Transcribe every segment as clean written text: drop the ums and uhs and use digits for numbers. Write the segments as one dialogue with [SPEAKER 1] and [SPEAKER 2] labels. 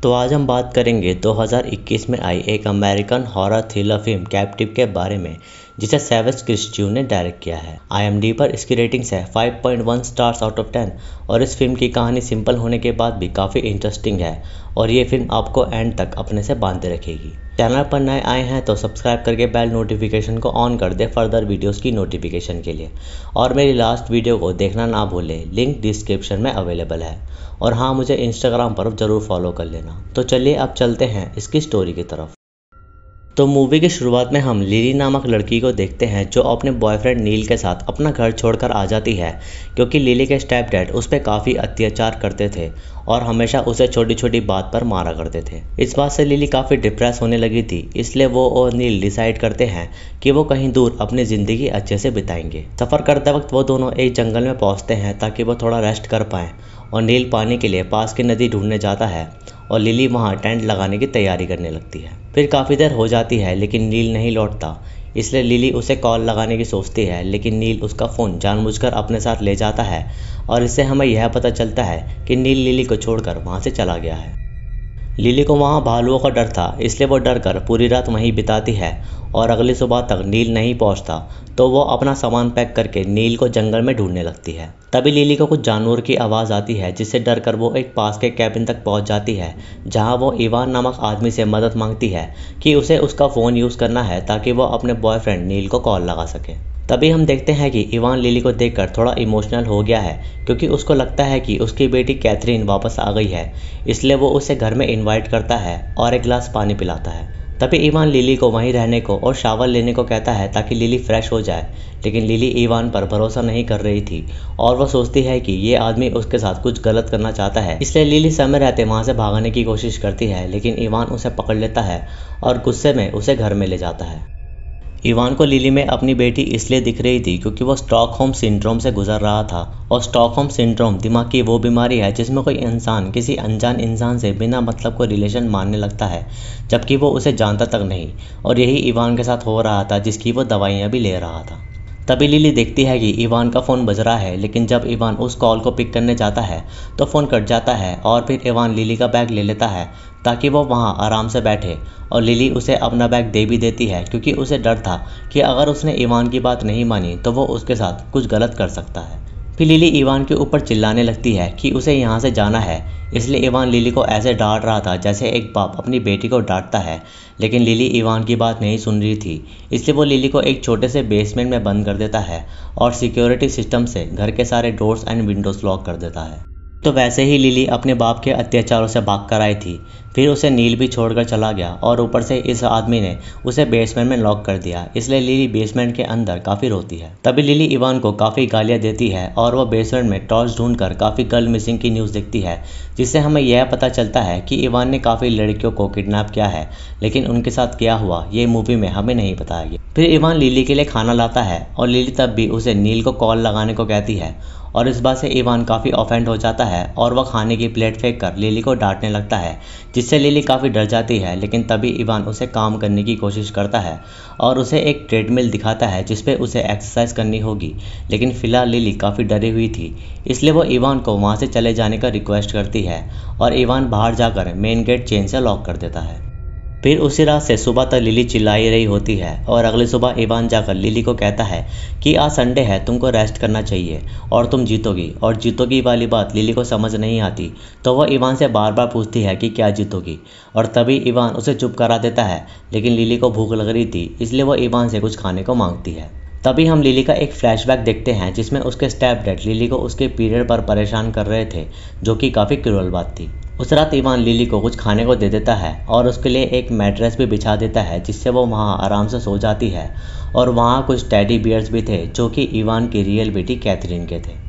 [SPEAKER 1] तो आज हम बात करेंगे 2021 में आई एक American horror thriller film captive के बारे में, जिसे सैवेज क्रिस्टियो ने डायरेक्ट किया है। IMDb पर इसकी रेटिंग्स है 5.1 स्टार्स आउट ऑफ 10 और इस फिल्म की कहानी सिंपल होने के बाद भी काफ़ी इंटरेस्टिंग है और ये फिल्म आपको एंड तक अपने से बांधे रखेगी। चैनल पर नए आए हैं तो सब्सक्राइब करके बेल नोटिफिकेशन को ऑन कर दे फर्दर वीडियोस की नोटिफिकेशन के लिए, और मेरी लास्ट वीडियो को देखना ना भूलें, लिंक डिस्क्रिप्शन में अवेलेबल है। और हाँ, मुझे इंस्टाग्राम पर ज़रूर फॉलो कर लेना। तो चलिए अब चलते हैं इसकी स्टोरी की तरफ। तो मूवी की शुरुआत में हम लिली नामक लड़की को देखते हैं जो अपने बॉयफ्रेंड नील के साथ अपना घर छोड़कर आ जाती है, क्योंकि लिली के स्टेप डैड उस पर काफ़ी अत्याचार करते थे और हमेशा उसे छोटी छोटी बात पर मारा करते थे। इस बात से लिली काफ़ी डिप्रेस होने लगी थी, इसलिए वो और नील डिसाइड करते हैं कि वो कहीं दूर अपनी ज़िंदगी अच्छे से बिताएंगे। सफ़र करते वक्त वो दोनों एक जंगल में पहुँचते हैं ताकि वो थोड़ा रेस्ट कर पाएँ, और नील पानी के लिए पास की नदी ढूंढने जाता है और लिली वहाँ टेंट लगाने की तैयारी करने लगती है। फिर काफ़ी देर हो जाती है लेकिन नील नहीं लौटता, इसलिए लिली उसे कॉल लगाने की सोचती है, लेकिन नील उसका फ़ोन जानबूझकर अपने साथ ले जाता है और इससे हमें यह पता चलता है कि नील लिली को छोड़कर वहाँ से चला गया है। लिली को वहाँ भालुओं का डर था, इसलिए वो डर कर पूरी रात वहीं बिताती है और अगली सुबह तक नील नहीं पहुँचता तो वो अपना सामान पैक करके नील को जंगल में ढूंढने लगती है। तभी लिली को कुछ जानवर की आवाज़ आती है, जिससे डर कर वो एक पास के कैबिन तक पहुंच जाती है, जहां वो इवान नामक आदमी से मदद मांगती है कि उसे उसका फ़ोन यूज़ करना है ताकि वो अपने बॉयफ्रेंड नील को कॉल लगा सके। तभी हम देखते हैं कि इवान लिली को देखकर थोड़ा इमोशनल हो गया है, क्योंकि उसको लगता है कि उसकी बेटी कैथरीन वापस आ गई है, इसलिए वो उसे घर में इन्वाइट करता है और एक गिलास पानी पिलाता है। तभी इवान लिली को वहीं रहने को और शावर लेने को कहता है ताकि लिली फ्रेश हो जाए, लेकिन लिली इवान पर भरोसा नहीं कर रही थी और वो सोचती है कि ये आदमी उसके साथ कुछ गलत करना चाहता है, इसलिए लिली समय रहते वहाँ से भागने की कोशिश करती है, लेकिन इवान उसे पकड़ लेता है और गुस्से में उसे घर में ले जाता है। इवान को लिली में अपनी बेटी इसलिए दिख रही थी क्योंकि वो स्टॉकहोम सिंड्रोम से गुजर रहा था, और स्टॉकहोम सिंड्रोम दिमाग की वो बीमारी है जिसमें कोई इंसान किसी अनजान इंसान से बिना मतलब को रिलेशन मानने लगता है, जबकि वो उसे जानता तक नहीं। और यही इवान के साथ हो रहा था, जिसकी वो दवाइयाँ भी ले रहा था। तभी लिली देखती है कि इवान का फ़ोन बज रहा है, लेकिन जब इवान उस कॉल को पिक करने जाता है तो फ़ोन कट जाता है और फिर इवान लिली का बैग ले लेता है ताकि वो वहाँ आराम से बैठे, और लिली उसे अपना बैग दे भी देती है क्योंकि उसे डर था कि अगर उसने इवान की बात नहीं मानी तो वो उसके साथ कुछ गलत कर सकता है। फिर लिली इवान के ऊपर चिल्लाने लगती है कि उसे यहाँ से जाना है, इसलिए इवान लिली को ऐसे डांट रहा था जैसे एक बाप अपनी बेटी को डांटता है, लेकिन लिली इवान की बात नहीं सुन रही थी, इसलिए वो लिली को एक छोटे से बेसमेंट में बंद कर देता है और सिक्योरिटी सिस्टम से घर के सारे डोर्स एंड विंडोज़ लॉक कर देता है। तो वैसे ही लिली अपने बाप के अत्याचारों से भाग कर आई थी, फिर उसे नील भी छोड़कर चला गया और ऊपर से इस आदमी ने उसे बेसमेंट में लॉक कर दिया, इसलिए लिली बेसमेंट के अंदर काफ़ी रोती है। तभी लिली इवान को काफ़ी गालियाँ देती है और वह बेसमेंट में टॉर्च ढूंढकर काफ़ी गर्ल मिसिंग की न्यूज़ देखती है, जिससे हमें यह पता चलता है कि इवान ने काफ़ी लड़कियों को किडनैप किया है, लेकिन उनके साथ क्या हुआ ये मूवी में हमें नहीं बताया गया। फिर इवान लिली के लिए खाना लाता है और लिली तब भी उसे नील को कॉल लगाने को कहती है, और इस बात से इवान काफ़ी ऑफेंड हो जाता है और वह खाने की प्लेट फेंक कर लिली को डांटने लगता है, जिससे लिली काफ़ी डर जाती है। लेकिन तभी इवान उसे काम करने की कोशिश करता है और उसे एक ट्रेडमिल दिखाता है जिस पे उसे एक्सरसाइज करनी होगी, लेकिन फ़िलहाल लिली काफ़ी डरी हुई थी, इसलिए वो इवान को वहाँ से चले जाने का रिक्वेस्ट करती है और इवान बाहर जाकर मेन गेट चेन से लॉक कर देता है। फिर उसी रात से सुबह तक लिली चिल्लाई रही होती है और अगली सुबह इवान जाकर लिली को कहता है कि आज संडे है, तुमको रेस्ट करना चाहिए और तुम जीतोगी। और जीतोगी वाली बात लिली को समझ नहीं आती, तो वह इवान से बार बार पूछती है कि क्या जीतोगी, और तभी इवान उसे चुप करा देता है, लेकिन लिली को भूख लग रही थी, इसलिए वह इवान से कुछ खाने को मांगती है। तभी हम लिली का एक फ्लैशबैक देखते हैं जिसमें उसके स्टेप डैड लिली को उसके पीरियड पर परेशान कर रहे थे, जो कि काफ़ी क्रूअल बात थी। उस रात इवान लिली को कुछ खाने को दे देता है और उसके लिए एक मैट्रेस भी बिछा देता है, जिससे वो वहाँ आराम से सो जाती है, और वहाँ कुछ टेडी बियर्स भी थे जो कि इवान की रियल बेटी कैथरीन के थे।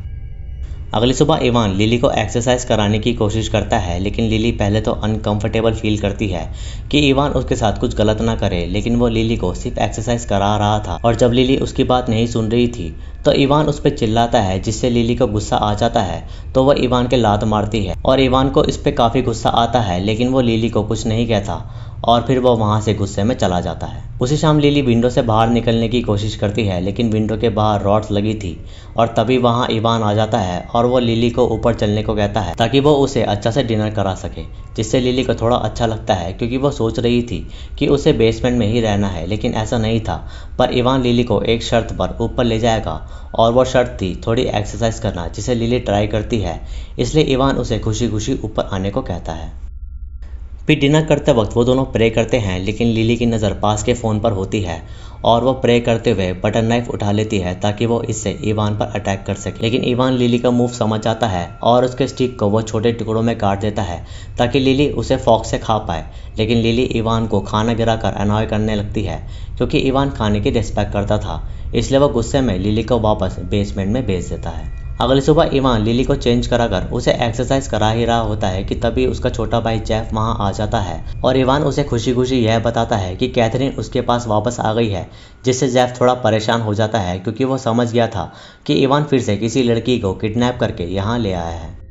[SPEAKER 1] अगली सुबह इवान लिली को एक्सरसाइज कराने की कोशिश करता है, लेकिन लिली पहले तो अनकंफर्टेबल फील करती है कि इवान उसके साथ कुछ गलत ना करे, लेकिन वो लिली को सिर्फ एक्सरसाइज करा रहा था, और जब लिली उसकी बात नहीं सुन रही थी तो इवान उस पर चिल्लाता है जिससे लिली को गुस्सा आ जाता है। तो वह इवान के लात मारती है और इवान को इस पे काफ़ी गुस्सा आता है, लेकिन वो लिली को कुछ नहीं कहता और फिर वो वहाँ से गुस्से में चला जाता है। उसी शाम लिली विंडो से बाहर निकलने की कोशिश करती है, लेकिन विंडो के बाहर रॉड्स लगी थी और तभी वहाँ इवान आ जाता है और वो लिली को ऊपर चलने को कहता है ताकि वो उसे अच्छा से डिनर करा सके, जिससे लिली को थोड़ा अच्छा लगता है क्योंकि वो सोच रही थी कि उसे बेसमेंट में ही रहना है, लेकिन ऐसा नहीं था। पर इवान लिली को एक शर्त पर ऊपर ले जाएगा और वो शर्त थी थोड़ी एक्सरसाइज करना, जिसे लिली ट्राई करती है। इसलिए इवान उसे खुशी खुशी ऊपर आने को कहता है। फिर डिनर करते वक्त वो दोनों प्रे करते हैं, लेकिन लिली की नज़र पास के फ़ोन पर होती है और वो प्रे करते हुए बटर नाइफ उठा लेती है ताकि वो इससे इवान पर अटैक कर सके। लेकिन इवान लिली का मूव समझ जाता है और उसके स्टिक को वो छोटे टुकड़ों में काट देता है ताकि लिली उसे फॉक से खा पाए। लेकिन लिली इवान को खाना गिराकर अनॉय करने लगती है क्योंकि इवान खाने की रिस्पेक्ट करता था, इसलिए वो गुस्से में लिली को वापस बेसमेंट में भेज देता है। अगली सुबह इवान लिली को चेंज कराकर उसे एक्सरसाइज करा ही रहा होता है कि तभी उसका छोटा भाई जेफ वहां आ जाता है और इवान उसे खुशी खुशी यह बताता है कि कैथरीन उसके पास वापस आ गई है, जिससे जेफ थोड़ा परेशान हो जाता है क्योंकि वो समझ गया था कि इवान फिर से किसी लड़की को किडनैप करके यहाँ ले आया है।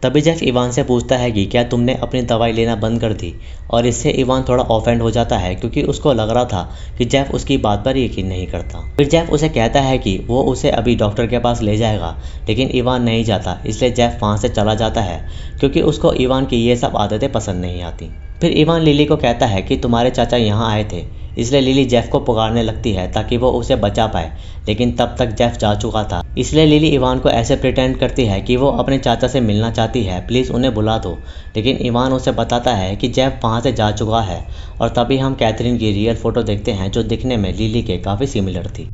[SPEAKER 1] तभी जेफ इवान से पूछता है कि क्या तुमने अपनी दवाई लेना बंद कर दी, और इससे इवान थोड़ा ऑफेंड हो जाता है क्योंकि उसको लग रहा था कि जेफ उसकी बात पर यकीन नहीं करता। फिर जेफ उसे कहता है कि वो उसे अभी डॉक्टर के पास ले जाएगा, लेकिन इवान नहीं जाता, इसलिए जेफ वहाँ से चला जाता है क्योंकि उसको इवान की ये सब आदतें पसंद नहीं आती। फिर इवान लिली को कहता है कि तुम्हारे चाचा यहाँ आए थे, इसलिए लिली जेफ को पुकारने लगती है ताकि वो उसे बचा पाए, लेकिन तब तक जेफ जा चुका था। इसलिए लिली इवान को ऐसे प्रिटेंड करती है कि वो अपने चाचा से मिलना चाहती है, प्लीज़ उन्हें बुला दो। लेकिन इवान उसे बताता है कि जेफ वहाँ से जा चुका है और तभी हम कैथरीन की रियल फ़ोटो देखते हैं जो दिखने में लिली के काफ़ी सिमिलर थी।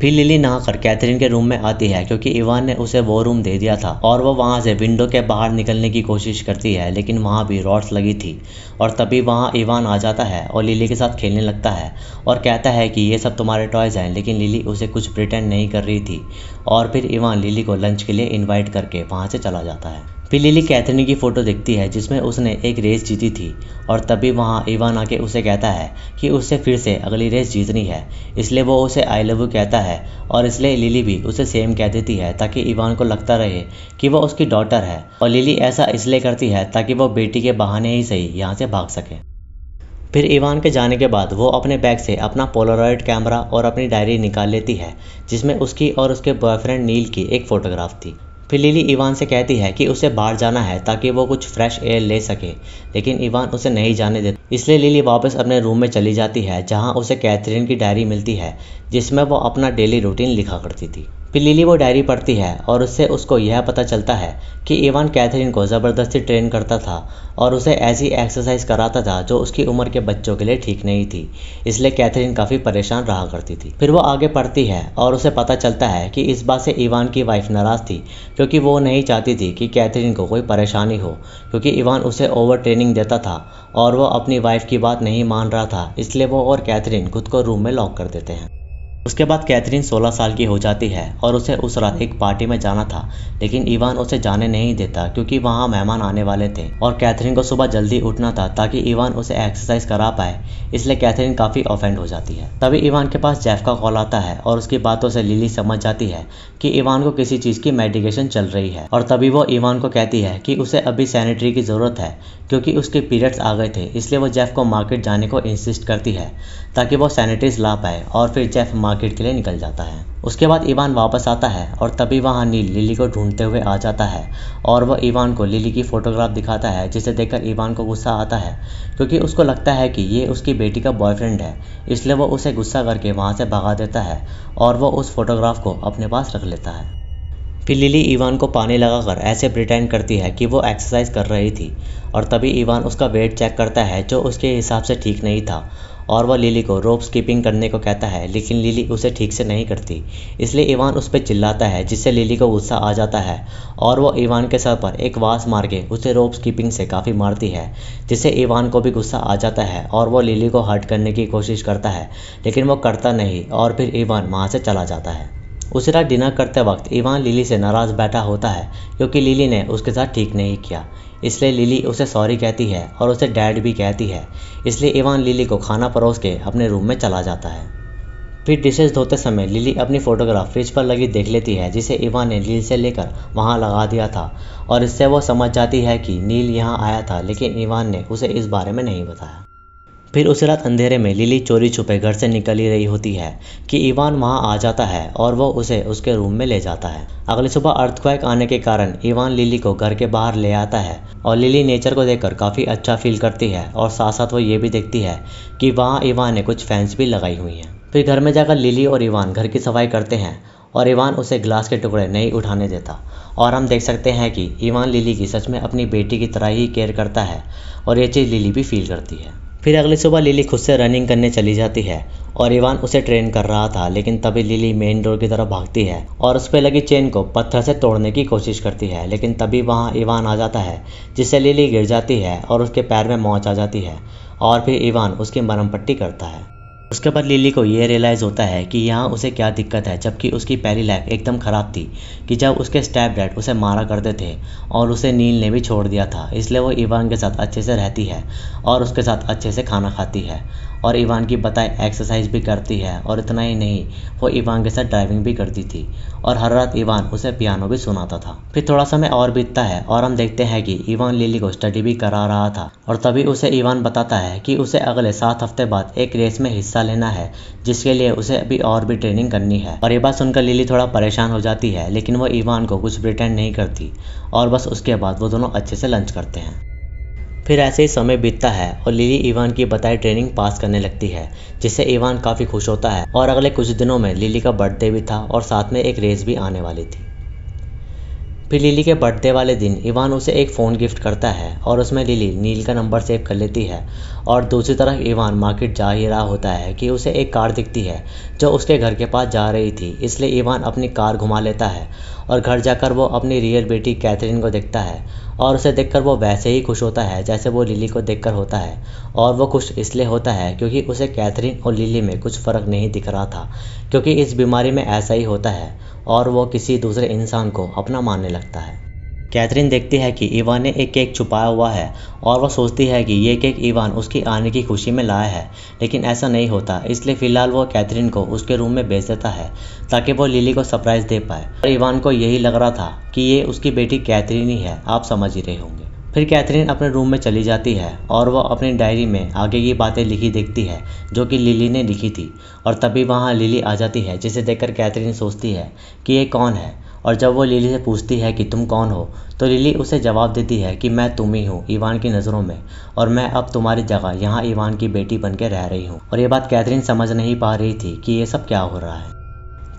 [SPEAKER 1] फिर लिली नहाकर कैथरीन के रूम में आती है क्योंकि इवान ने उसे वो रूम दे दिया था और वो वहाँ से विंडो के बाहर निकलने की कोशिश करती है, लेकिन वहाँ भी रॉड्स लगी थी और तभी वहाँ इवान आ जाता है और लिली के साथ खेलने लगता है और कहता है कि ये सब तुम्हारे टॉयज़ हैं, लेकिन लिली उसे कुछ प्रिटेंड नहीं कर रही थी। और फिर इवान लिली को लंच के लिए इन्वाइट करके वहाँ से चला जाता है। फिर लिली कैथरीन की फ़ोटो देखती है जिसमें उसने एक रेस जीती थी और तभी वहाँ इवान आके उसे कहता है कि उसे फिर से अगली रेस जीतनी है, इसलिए वो उसे आई लव यू कहता है और इसलिए लिली भी उसे सेम कह देती है ताकि इवान को लगता रहे कि वो उसकी डॉटर है। और लिली ऐसा इसलिए करती है ताकि वो बेटी के बहाने ही सही यहाँ से भाग सके। फिर इवान के जाने के बाद वो अपने बैग से अपना पोलरॉइड कैमरा और अपनी डायरी निकाल लेती है जिसमें उसकी और उसके बॉयफ्रेंड नील की एक फ़ोटोग्राफ थी। फिर लिली इवान से कहती है कि उसे बाहर जाना है ताकि वो कुछ फ्रेश एयर ले सके, लेकिन इवान उसे नहीं जाने देता। इसलिए लिली वापस अपने रूम में चली जाती है जहां उसे कैथरीन की डायरी मिलती है जिसमें वो अपना डेली रूटीन लिखा करती थी। फिर लिली वो डायरी पढ़ती है और उससे उसको यह पता चलता है कि इवान कैथरीन को ज़बरदस्ती ट्रेन करता था और उसे ऐसी एक्सरसाइज कराता था जो उसकी उम्र के बच्चों के लिए ठीक नहीं थी, इसलिए कैथरीन काफ़ी परेशान रहा करती थी। फिर वो आगे पढ़ती है और उसे पता चलता है कि इस बात से इवान की वाइफ नाराज़ थी क्योंकि वो नहीं चाहती थी कि कैथरीन को कोई परेशानी हो, क्योंकि इवान उसे ओवर ट्रेनिंग देता था और वो अपनी वाइफ की बात नहीं मान रहा था, इसलिए वो और कैथरीन खुद को रूम में लॉक कर देते हैं। उसके बाद कैथरीन 16 साल की हो जाती है और उसे उस रात एक पार्टी में जाना था, लेकिन इवान उसे जाने नहीं देता क्योंकि वहाँ मेहमान आने वाले थे और कैथरीन को सुबह जल्दी उठना था ताकि इवान उसे एक्सरसाइज करा पाए, इसलिए कैथरीन काफ़ी ऑफेंड हो जाती है। तभी इवान के पास जेफ का कॉल आता है और उसकी बातों से लिली समझ जाती है कि इवान को किसी चीज़ की मेडिकेशन चल रही है और तभी वो इवान को कहती है कि उसे अभी सैनिटरी की ज़रूरत है क्योंकि उसके पीरियड्स आ गए थे, इसलिए वो जेफ को मार्केट जाने को इंसिस्ट करती है ताकि वो सैनिटरीज ला पाए और फिर जेफ मार्केट के लिए निकल जाता है। उसके बाद इवान वापस आता है और तभी वहाँ नील लिली को ढूंढते हुए आ जाता है और वह इवान को लिली की फ़ोटोग्राफ दिखाता है जिसे देखकर इवान को गुस्सा आता है क्योंकि उसको लगता है कि ये उसकी बेटी का बॉयफ्रेंड है, इसलिए वो उसे गुस्सा करके वहाँ से भगा देता है और वो उस फोटोग्राफ को अपने पास रख लेता है। फिर लिली इवान को पानी लगाकर ऐसे प्रिटेंड करती है कि वो एक्सरसाइज कर रही थी और तभी इवान उसका वेट चेक करता है जो उसके हिसाब से ठीक नहीं था और वह लिली को रोप स्कीपिंग करने को कहता है, लेकिन लिली उसे ठीक से नहीं करती, इसलिए इवान उस पर चिल्लाता है जिससे लिली को गुस्सा आ जाता है और वो इवान के सर पर एक वास मार के उसे रोप स्कीपिंग से काफ़ी मारती है, जिससे इवान को भी गुस्सा आ जाता है और वो लिली को हर्ट करने की कोशिश करता है, लेकिन वो करता नहीं और फिर इवान वहाँ से चला जाता है। उसी रात डिनर करते वक्त इवान लिली से नाराज़ बैठा होता है क्योंकि लिली ने उसके साथ ठीक नहीं किया, इसलिए लिली उसे सॉरी कहती है और उसे डैड भी कहती है, इसलिए इवान लिली को खाना परोस के अपने रूम में चला जाता है। फिर डिशेस धोते समय लिली अपनी फ़ोटोग्राफ फ्रिज पर लगी देख लेती है, जिसे इवान ने नील से लेकर वहाँ लगा दिया था, और इससे वो समझ जाती है कि नील यहाँ आया था, लेकिन इवान ने उसे इस बारे में नहीं बताया। फिर उसी रात अंधेरे में लिली चोरी छुपे घर से निकल ही रही होती है कि इवान वहाँ आ जाता है और वो उसे उसके रूम में ले जाता है। अगली सुबह अर्थक्वेक आने के कारण इवान लिली को घर के बाहर ले आता है और लिली नेचर को देखकर काफ़ी अच्छा फील करती है, और साथ साथ वो ये भी देखती है कि वहाँ इवान ने कुछ फैंस भी लगाई हुई हैं। फिर घर में जाकर लिली और इवान घर की सफाई करते हैं और इवान उसे ग्लास के टुकड़े नहीं उठाने देता, और हम देख सकते हैं कि इवान लिली की सच में अपनी बेटी की तरह ही केयर करता है, और ये चीज़ लिली भी फील करती है। फिर अगली सुबह लिली खुद से रनिंग करने चली जाती है और इवान उसे ट्रेन कर रहा था, लेकिन तभी लिली मेन डोर की तरफ भागती है और उस पर लगी चेन को पत्थर से तोड़ने की कोशिश करती है, लेकिन तभी वहाँ इवान आ जाता है, जिससे लिली गिर जाती है और उसके पैर में मोच आ जाती है, और फिर इवान उसकी मरहम पट्टी करता है। उसके बाद लिली को ये रियलाइज़ होता है कि यहाँ उसे क्या दिक्कत है, जबकि उसकी पहली लाइफ एकदम ख़राब थी कि जब उसके स्टेप डैड उसे मारा करते थे और उसे नील ने भी छोड़ दिया था। इसलिए वो इवान के साथ अच्छे से रहती है और उसके साथ अच्छे से खाना खाती है और इवान की बताए एक्सरसाइज भी करती है, और इतना ही नहीं, वो इवान के साथ ड्राइविंग भी करती थी और हर रात इवान उसे पियानो भी सुनाता था। फिर थोड़ा समय और बीतता है और हम देखते हैं कि इवान लिली को स्टडी भी करा रहा था, और तभी उसे इवान बताता है कि उसे अगले 7 हफ्ते बाद एक रेस में हिस्सा लेना है, जिसके लिए उसे अभी और भी ट्रेनिंग करनी है। और ये बात सुनकर लिली थोड़ा परेशान हो जाती है, लेकिन वो इवान को कुछ प्रिटेंड नहीं करती, और बस उसके बाद वो दोनों अच्छे से लंच करते हैं। फिर ऐसे ही समय बीतता है और लिली इवान की बताई ट्रेनिंग पास करने लगती है, जिससे इवान काफ़ी खुश होता है। और अगले कुछ दिनों में लिली का बर्थडे भी था और साथ में एक रेस भी आने वाली थी। फिर लिली के बर्थडे वाले दिन इवान उसे एक फ़ोन गिफ्ट करता है और उसमें लिली नील का नंबर सेव कर लेती है, और दूसरी तरफ इवान मार्केट जा ही रहा होता है कि उसे एक कार दिखती है जो उसके घर के पास जा रही थी। इसलिए इवान अपनी कार घुमा लेता है और घर जाकर वो अपनी रियल बेटी कैथरीन को देखता है, और उसे देखकर वो वैसे ही खुश होता है जैसे वो लिली को देखकर होता है। और वो खुश इसलिए होता है क्योंकि उसे कैथरीन और लिली में कुछ फ़र्क नहीं दिख रहा था, क्योंकि इस बीमारी में ऐसा ही होता है और वो किसी दूसरे इंसान को अपना मानने लगता है। कैथरीन देखती है कि इवान ने एक केक छुपाया हुआ है और वह सोचती है कि ये केक इवान उसकी आने की खुशी में लाया है, लेकिन ऐसा नहीं होता। इसलिए फ़िलहाल वो कैथरीन को उसके रूम में भेज देता है ताकि वो लिली को सरप्राइज़ दे पाए, और इवान को यही लग रहा था कि ये उसकी बेटी कैथरीन ही है, आप समझ ही रहे होंगे। फिर कैथरीन अपने रूम में चली जाती है और वह अपनी डायरी में आगे की बातें लिखी देखती है जो कि लिली ने लिखी थी, और तभी वहाँ लिली आ जाती है, जिसे देखकर कैथरीन सोचती है कि ये कौन है। और जब वो लिली से पूछती है कि तुम कौन हो, तो लिली उसे जवाब देती है कि मैं तुम ही हूँ इवान की नज़रों में, और मैं अब तुम्हारी जगह यहाँ इवान की बेटी बन के रह रही हूँ। और ये बात कैथरीन समझ नहीं पा रही थी कि ये सब क्या हो रहा है।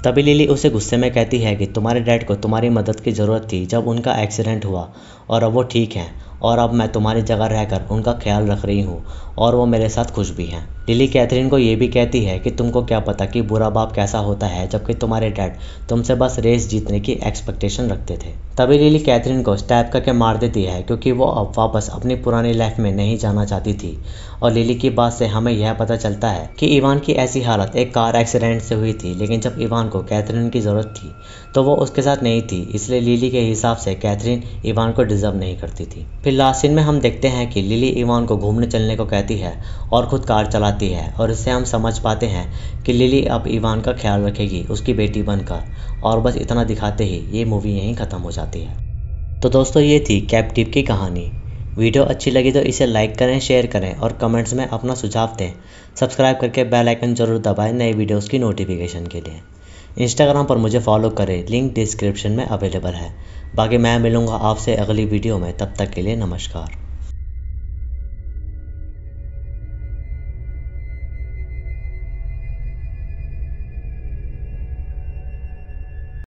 [SPEAKER 1] तभी लिली उसे गुस्से में कहती है कि तुम्हारे डैड को तुम्हारी मदद की ज़रूरत थी जब उनका एक्सीडेंट हुआ, और अब वो ठीक हैं, और अब मैं तुम्हारी जगह रहकर उनका ख्याल रख रही हूँ, और वो मेरे साथ खुश भी हैं। लिली कैथरीन को ये भी कहती है कि तुमको क्या पता कि बुरा बाप कैसा होता है, जबकि तुम्हारे डैड तुमसे बस रेस जीतने की एक्सपेक्टेशन रखते थे। तभी लिली कैथरीन को स्टैब करके मार देती है, क्योंकि वो अब वापस अपनी पुरानी लाइफ में नहीं जाना चाहती थी। और लिली की बात से हमें यह पता चलता है कि इवान की ऐसी हालत एक कार एक्सीडेंट से हुई थी, लेकिन जब इवान को कैथरीन की ज़रूरत थी तो वो उसके साथ नहीं थी। इसलिए लिली के हिसाब से कैथरीन इवान को डिजर्व नहीं करती थी। फिर लास्ट सीन में हम देखते हैं कि लिली इवान को घूमने चलने को कहती है और खुद कार चलाती है, और इससे हम समझ पाते हैं कि लिली अब इवान का ख्याल रखेगी उसकी बेटी बनकर। और बस इतना दिखाते ही ये मूवी यहीं ख़त्म हो जाती है। तो दोस्तों, ये थी कैप्टिव की कहानी। वीडियो अच्छी लगी तो इसे लाइक करें, शेयर करें और कमेंट्स में अपना सुझाव दें। सब्सक्राइब करके बेल आइकन जरूर दबाएं नए वीडियोस की नोटिफिकेशन के लिए। इंस्टाग्राम पर मुझे फॉलो करें, लिंक डिस्क्रिप्शन में अवेलेबल है। बाकी मैं मिलूँगा आपसे अगली वीडियो में, तब तक के लिए नमस्कार।